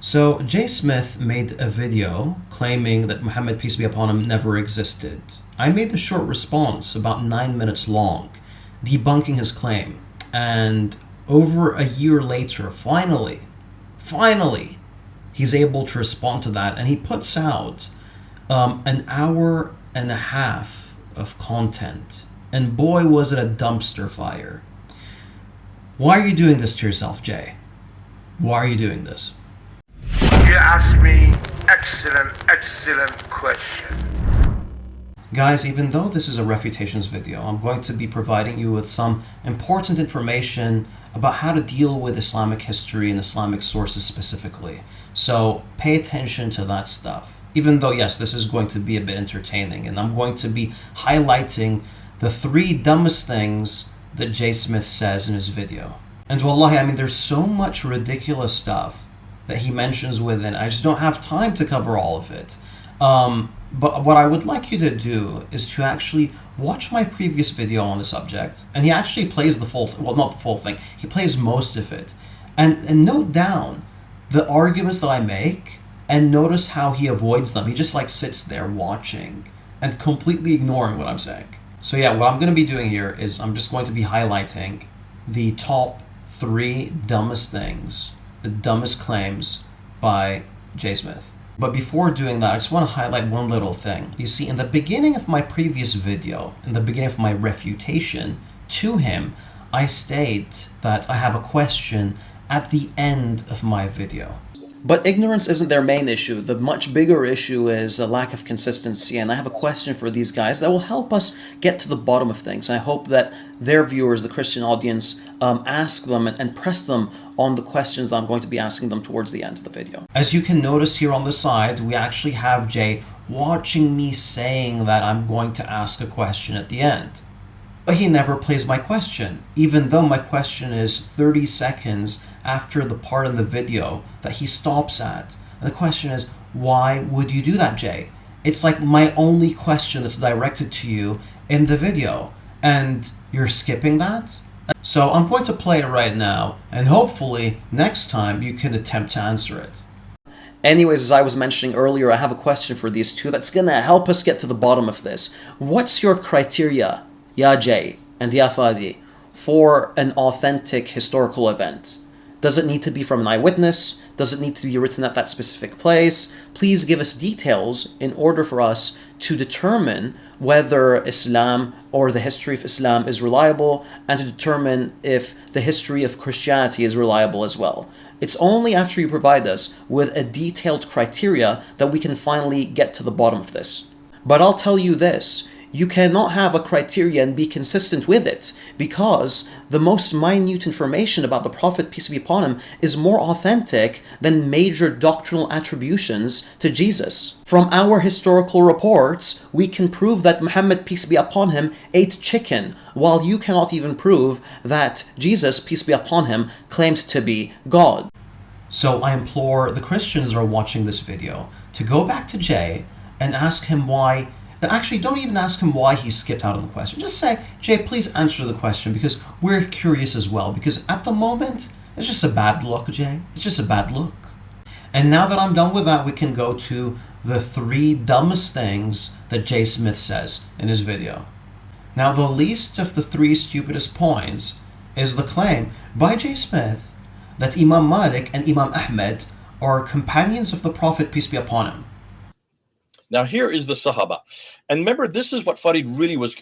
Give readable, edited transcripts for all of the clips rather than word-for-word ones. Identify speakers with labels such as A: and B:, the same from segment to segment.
A: So, Jay Smith made a video claiming that Muhammad, peace be upon him, never existed. I made the short response, about 9 minutes long, debunking his claim. And over a year later, finally, he's able to respond to that. And he puts out an hour and a half of content. And boy, was it a dumpster fire. Why are you doing this to yourself, Jay? Why are you doing this?
B: You asked me excellent question.
A: Guys, even though this is a refutations video, I'm going to be providing you with some important information about how to deal with Islamic history and Islamic sources specifically. So pay attention to that stuff. Even though, yes, this is going to be a bit entertaining, and I'm going to be highlighting the 3 dumbest things that Jay Smith says in his video. And wallahi, I mean, there's so much ridiculous stuff that he mentions within. I just don't have time to cover all of it. But what I would like you to do is to actually watch my previous video on the subject. And he actually plays the full, well, not the full thing, he plays most of it. And note down the arguments that I make and notice how he avoids them. He just like sits there watching and completely ignoring what I'm saying. So yeah, what I'm going to be doing here is I'm just going to be highlighting the top 3 dumbest things, the dumbest claims by Jay Smith. But before doing that, I just want to highlight one little thing. You see, in the beginning of my previous video, in the beginning of my refutation to him, I state that I have a question at the end of my video. But ignorance isn't their main issue. The much bigger issue is a lack of consistency, and I have a question for these guys that will help us get to the bottom of things. I hope that their viewers, the Christian audience, ask them and press them on the questions I'm going to be asking them towards the end of the video. As you can notice here on the side, we actually have Jay watching me saying that I'm going to ask a question at the end. But he never plays my question, even though my question is 30 seconds after the part in the video that he stops at. And the question is, why would you do that, Jay? It's like my only question that's directed to you in the video, and you're skipping that? So I'm going to play it right now, and hopefully next time you can attempt to answer it. Anyways, as I was mentioning earlier, I have a question for these two that's gonna help us get to the bottom of this. What's your criteria, Ya Jay and Ya Fadi, for an authentic historical event? Does it need to be from an eyewitness? Does it need to be written at that specific place? Please give us details in order for us to determine whether Islam or the history of Islam is reliable, and to determine if the history of Christianity is reliable as well. It's only after you provide us with a detailed criteria that we can finally get to the bottom of this. But I'll tell you this, you cannot have a criteria and be consistent with it, because the most minute information about the Prophet, peace be upon him, is more authentic than major doctrinal attributions to Jesus. From our historical reports, we can prove that Muhammad, peace be upon him, ate chicken, while you cannot even prove that Jesus, peace be upon him, claimed to be God. So I implore the Christians that are watching this video to go back to Jay and ask him why. Actually, don't even ask him why he skipped out on the question. Just say, Jay, please answer the question, because we're curious as well. Because at the moment, it's just a bad look, Jay. It's just a bad look. And now that I'm done with that, we can go to the 3 dumbest things that Jay Smith says in his video. Now, the least of the 3 stupidest points is the claim by Jay Smith that Imam Malik and Imam Ahmed are companions of the Prophet, peace be upon him.
C: Now here is the Sahaba, and remember, this is what Farid really was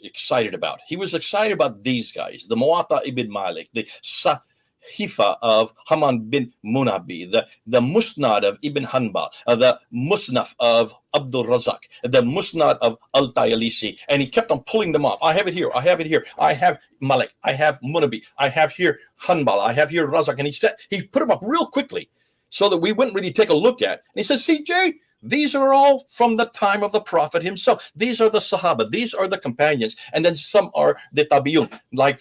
C: excited about. He was excited about these guys: the Muwatta ibn Malik, the Sahifa of Haman bin Munabi, the Musnad of Ibn Hanbal, the Musnaf of Abdul Razak, the Musnad of Al-Tayalisi, and he kept on pulling them off. I have it here. I have it here. I have Malik. I have Munabi. I have here Hanbal. I have here Razak, and he put them up real quickly so that we wouldn't really take a look at. And he says, "See, Jay, these are all from the time of the Prophet himself. These are the Sahaba. These are the companions. And then some are the Tabi'un, like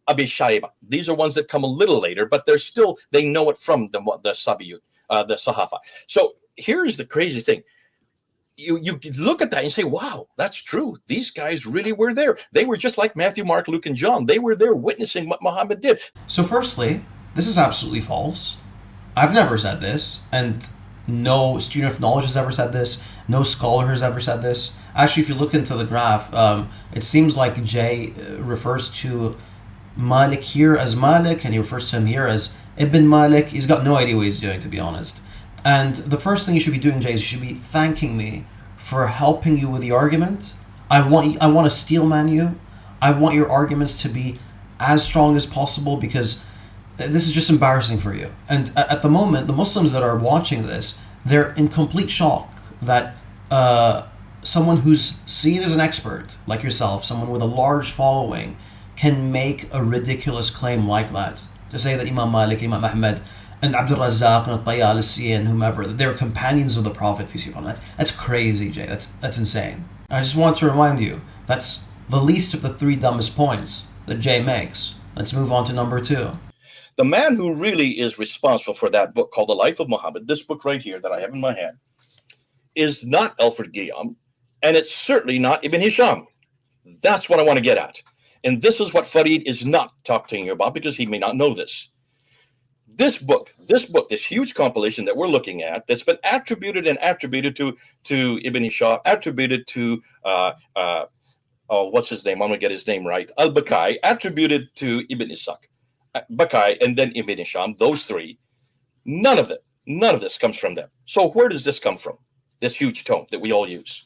C: Abi Shayba. These are ones that come a little later, but they know it from the Sabi'un, the Sahaba." So here's the crazy thing. You look at that and say, wow, that's true. These guys really were there. They were just like Matthew, Mark, Luke, and John. They were there witnessing what Muhammad did.
A: So firstly, this is absolutely false. I've never said this, and no student of knowledge has ever said this. No scholar has ever said this. Actually, if you look into the graph, it seems like Jay refers to Malik here as Malik, and he refers to him here as Ibn Malik. He's got no idea what he's doing, to be honest. And the first thing you should be doing, Jay, is you should be thanking me for helping you with the argument. I want to steel man you. I want your arguments to be as strong as possible, because this is just embarrassing for you. And at the moment, the Muslims that are watching this, they're in complete shock that someone who's seen as an expert, like yourself, someone with a large following, can make a ridiculous claim like that. To say that Imam Malik, Imam Ahmed, and Abdul Razzaq, and At-Tayalisi, and whomever, they're companions of the Prophet, peace be upon him. That's crazy, Jay. That's insane. I just want to remind you, that's the least of the three dumbest points that Jay makes. Let's move on to number 2.
C: The man who really is responsible for that book called The Life of Muhammad, this book right here that I have in my hand, is not Alfred Guillaume, and it's certainly not Ibn Hisham. That's what I want to get at. And this is what Farid is not talking to you about, because he may not know this. This book, this huge compilation that we're looking at, that's been attributed to Ibn Hisham, attributed to what's his name? I'm going to get his name right. Al-Bakai, attributed to Ibn Ishaq. Bakai, and then Ibn Hisham, those three, none of this comes from them. So where does this come from? This huge tome that we all use.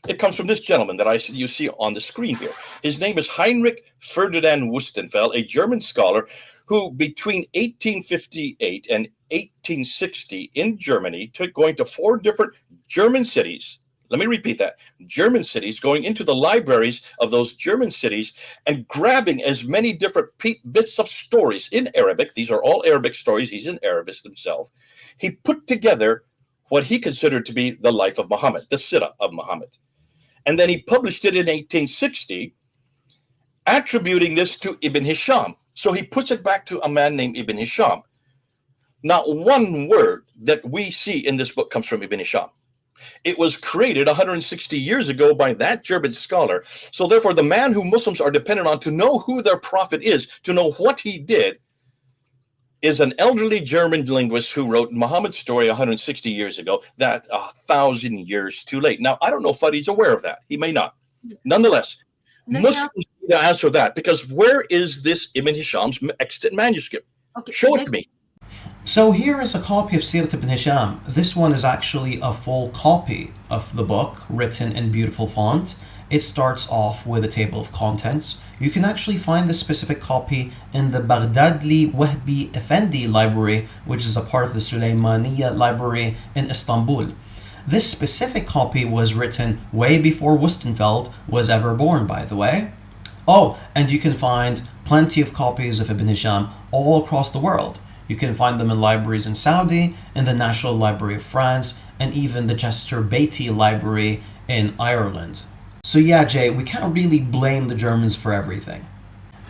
C: It comes from this gentleman that you see on the screen here. His name is Heinrich Ferdinand Wustenfeld, a German scholar who between 1858 and 1860 in Germany took going to 4 different German cities. Let me repeat that. German cities, going into the libraries of those German cities and grabbing as many different bits of stories in Arabic. These are all Arabic stories. He's an Arabist himself. He put together what he considered to be the life of Muhammad, the Sirah of Muhammad. And then he published it in 1860, attributing this to Ibn Hisham. So he puts it back to a man named Ibn Hisham. Not one word that we see in this book comes from Ibn Hisham. It was created 160 years ago by that German scholar. So therefore, the man who Muslims are dependent on to know who their prophet is, to know what he did, is an elderly German linguist who wrote Muhammad's story 160 years ago, that 1,000 years too late. Now, I don't know if Fadi's aware of that. He may not. Nonetheless, Muslims need to answer that, because where is this Ibn Hisham's extant manuscript? Okay, show it to me.
A: So here is a copy of Sirat ibn Hisham. This one is actually a full copy of the book, written in beautiful font. It starts off with a table of contents. You can actually find this specific copy in the Baghdadli Wahbi Effendi library, which is a part of the Sulaymaniya library in Istanbul. This specific copy was written way before Wustenfeld was ever born, by the way. Oh, and you can find plenty of copies of Ibn Hisham all across the world. You can find them in libraries in Saudi, in the National Library of France, and even the Chester Beatty Library in Ireland. So yeah, Jay, we can't really blame the Germans for everything.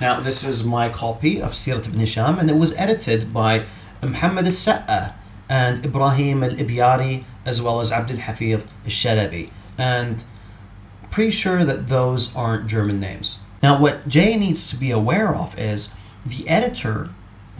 A: Now, this is my copy of Sirat ibn Hisham, and it was edited by Muhammad al-Sa'a and Ibrahim al-Ibyari, as well as Abdul Hafiz al-Shalabi. And pretty sure that those aren't German names. Now, what Jay needs to be aware of is the editor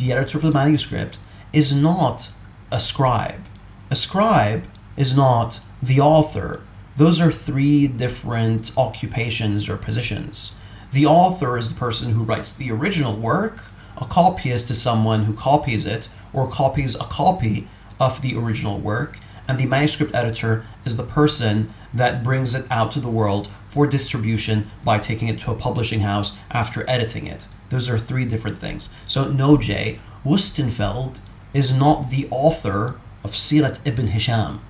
A: of the manuscript is not a scribe. A scribe is not the author. Those are 3 different occupations or positions. The author is the person who writes the original work. A copyist is someone who copies it or copies a copy of the original work. And the manuscript editor is the person that brings it out to the world for distribution by taking it to a publishing house after editing it. Those are 3 different things. So no, Jay, Wustenfeld is not the author of Sirat ibn Hisham.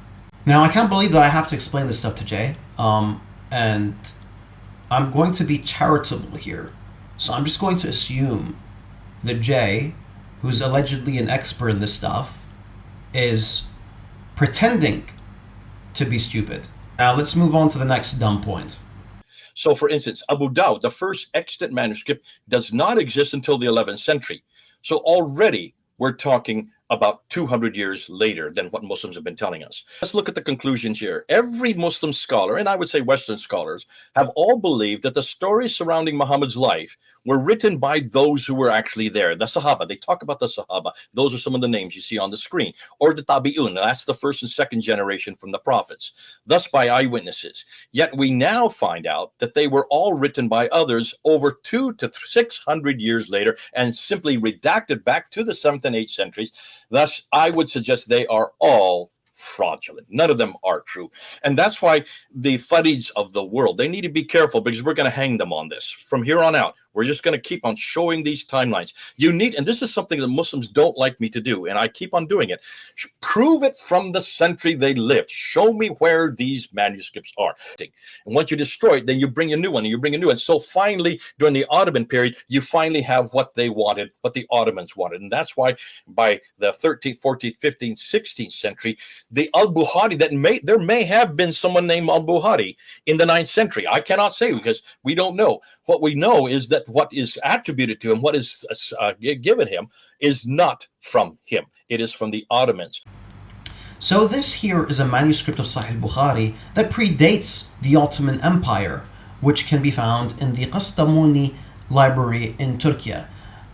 A: Now, I can't believe that I have to explain this stuff to Jay, and I'm going to be charitable here. So I'm just going to assume that Jay, who's allegedly an expert in this stuff, is pretending to be stupid. Now, let's move on to the next dumb point.
C: So, for instance, Abu Dawud, the first extant manuscript, does not exist until the 11th century. So already we're talking about 200 years later than what Muslims have been telling us. Let's look at the conclusions here. Every Muslim scholar, and I would say Western scholars, have all believed that the stories surrounding Muhammad's life were written by those who were actually there. The Sahaba, they talk about the Sahaba. Those are some of the names you see on the screen. Or the Tabi'un, that's the first and second generation from the prophets, thus by eyewitnesses. Yet we now find out that they were all written by others over 200 to 600 years later and simply redacted back to the 7th and 8th centuries. Thus, I would suggest they are all fraudulent. None of them are true. And that's why the Farids of the world, they need to be careful, because we're going to hang them on this. From here on out, we're just going to keep on showing these timelines. You need, and this is something that Muslims don't like me to do, and I keep on doing it. Prove it from the century they lived. Show me where these manuscripts are. And once you destroy it, then you bring a new one, and you bring a new one. So finally, during the Ottoman period, you finally have what they wanted, what the Ottomans wanted. And that's why by the 13th, 14th, 15th, 16th century, the Al-Bukhari, there may have been someone named Al-Bukhari in the 9th century. I cannot say, because we don't know. What we know is that what is attributed to him, what is given him, is not from him. It is from the Ottomans.
A: So this here is a manuscript of Sahih Bukhari that predates the Ottoman Empire, which can be found in the Kastamoni library in Turkey.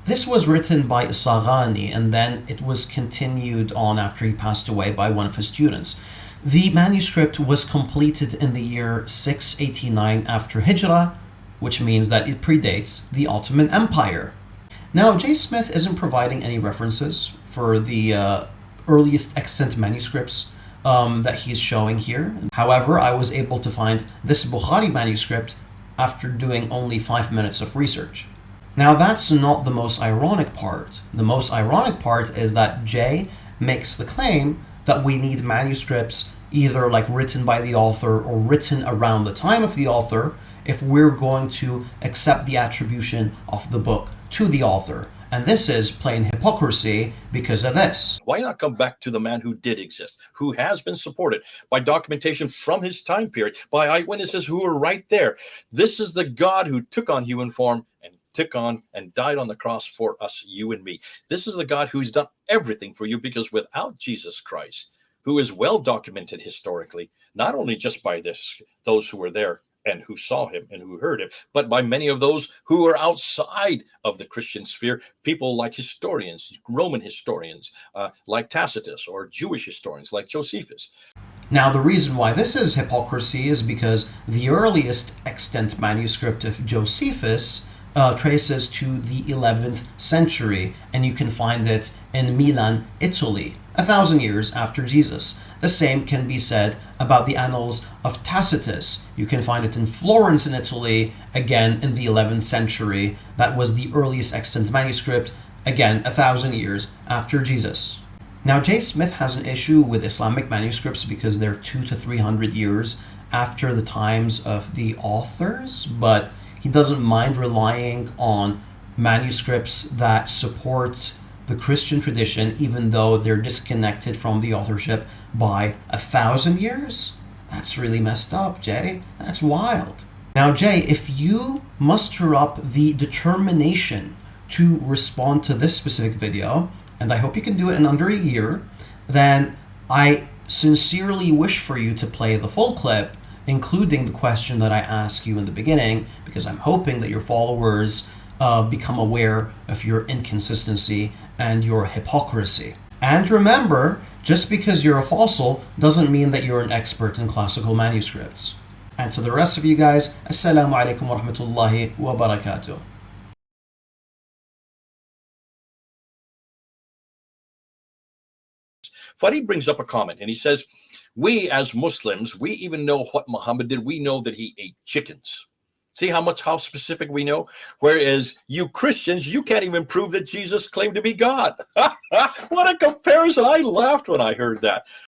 A: This was written by Saghani, and then it was continued on after he passed away by one of his students. The manuscript was completed in the year 689 after Hijrah, which means that it predates the Ottoman Empire. Now, J. Smith isn't providing any references for the earliest extant manuscripts that he's showing here. However, I was able to find this Bukhari manuscript after doing only 5 minutes of research. Now, that's not the most ironic part. The most ironic part is that Jay makes the claim that we need manuscripts either like written by the author or written around the time of the author if we're going to accept the attribution of the book to the author. And this is plain hypocrisy because of this.
C: Why not come back to the man who did exist, who has been supported by documentation from his time period, by eyewitnesses who were right there? This is the God who took on human form and took on and died on the cross for us, you and me. This is the God who's done everything for you, because without Jesus Christ, who is well documented historically, not only just by those who were there and who saw him and who heard him, but by many of those who are outside of the Christian sphere, people like historians, Roman historians, like Tacitus, or Jewish historians like Josephus.
A: Now, the reason why this is hypocrisy is because the earliest extant manuscript of Josephus traces to the 11th century, and you can find it in Milan, Italy, 1,000 years after Jesus. The same can be said about the Annals of Tacitus. You can find it in Florence in Italy, again in the 11th century. That was the earliest extant manuscript, again 1,000 years after Jesus. Now, J. Smith has an issue with Islamic manuscripts because they're 200 to 300 years after the times of the authors, but he doesn't mind relying on manuscripts that support the Christian tradition, even though they're disconnected from the authorship by 1,000 years? That's really messed up, Jay. That's wild. Now, Jay, if you muster up the determination to respond to this specific video, and I hope you can do it in under a year, then I sincerely wish for you to play the full clip, including the question that I asked you in the beginning, because I'm hoping that your followers become aware of your inconsistency and your hypocrisy. And remember, just because you're a fossil doesn't mean that you're an expert in classical manuscripts. And to the rest of you guys, Assalamu alaikum wa rahmatullahi wa barakatuh.
C: Farid brings up a comment, and he says, we as Muslims, we even know what Muhammad did. We know that he ate chickens. See how specific we know? Whereas you Christians, you can't even prove that Jesus claimed to be God. What a comparison. I laughed when I heard that.